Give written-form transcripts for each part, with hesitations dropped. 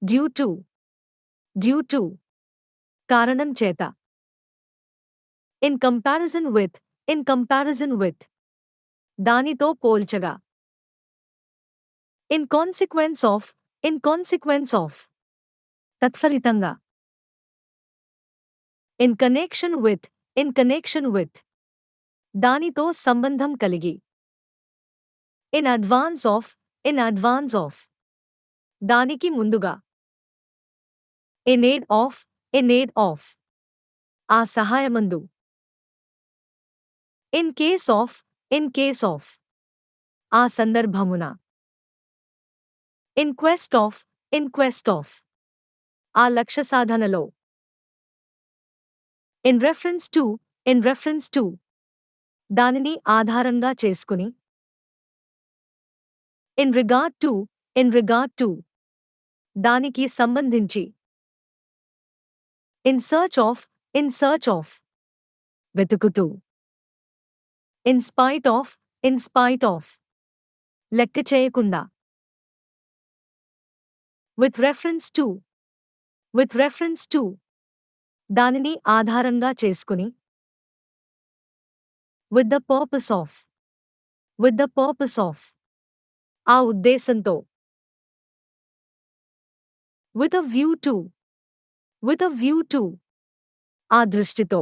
Due to due to కారణం చేత. In comparison with in comparison with దానితో పోల్చగా. In consequence of in consequence of తత్ఫలితంగా. In connection with in connection with దానితో సంబంధం కలిగి. In advance of in advance of దానికి ముందుగా. In aid of in aid of ఆ సహాయమందు. In case of in case of ఆ సందర్భమున. In quest of in quest of ఆ లక్ష్య సాధనలో. In reference to in reference to దానిని ఆధారంగా చేసుకుని. In regard to in regard to దానికి సంబంధించి. In search of in search of వెతుకుతూ. In spite of in spite of లెక్క చేయకుండా. With reference to with reference to దానిని ఆధారంగా చేసుకుని. With the purpose of with the purpose of ఆ ఉద్దేశంతో. With a view to with a view to ఆ దృష్టితో.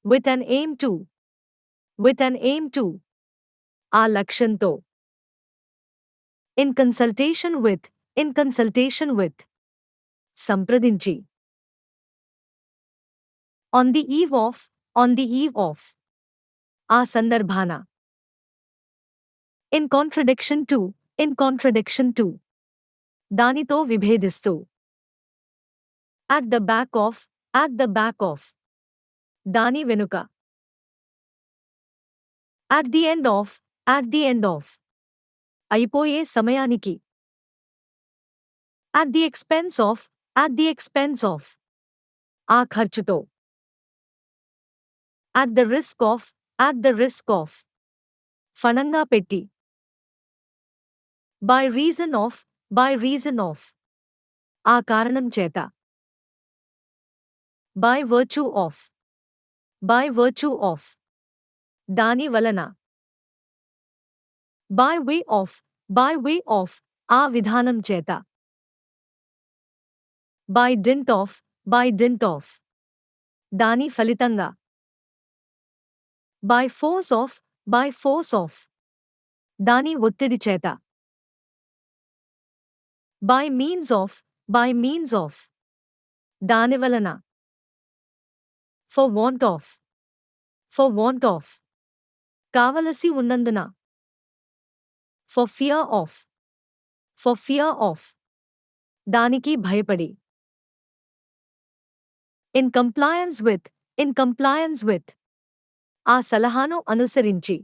With an aim to with an aim to ఆ లక్ష్యంతో. In consultation with in consultation with సంప్రదించి. On the eve of on the eve of ఆ సందర్భాన. In contradiction to in contradiction to దానితో విభేదిస్తూ. At the back of at the back of దాని వెనుక. At the end of at the end of అయిపోయే సమయానికి. At the expense of at the expense of ఆ ఖర్చుతో. At the risk of at the risk of ఫణంగా పెట్టి. By reason of by reason of ఆ కారణం చేత. By virtue of by virtue of దాని వలన. By way of by way of ఆ విధానం చేత. By didn't of by didn't of దాని ఫలితంగా. By force of by force of దాని ఒత్తిడి చేత. By means of by means of దాని వలన. For want of for want of కావలసి ఉన్నందున. For fear of for fear of దానికి భయపడి. In compliance with in compliance with ఆ సలహాను అనుసరించి.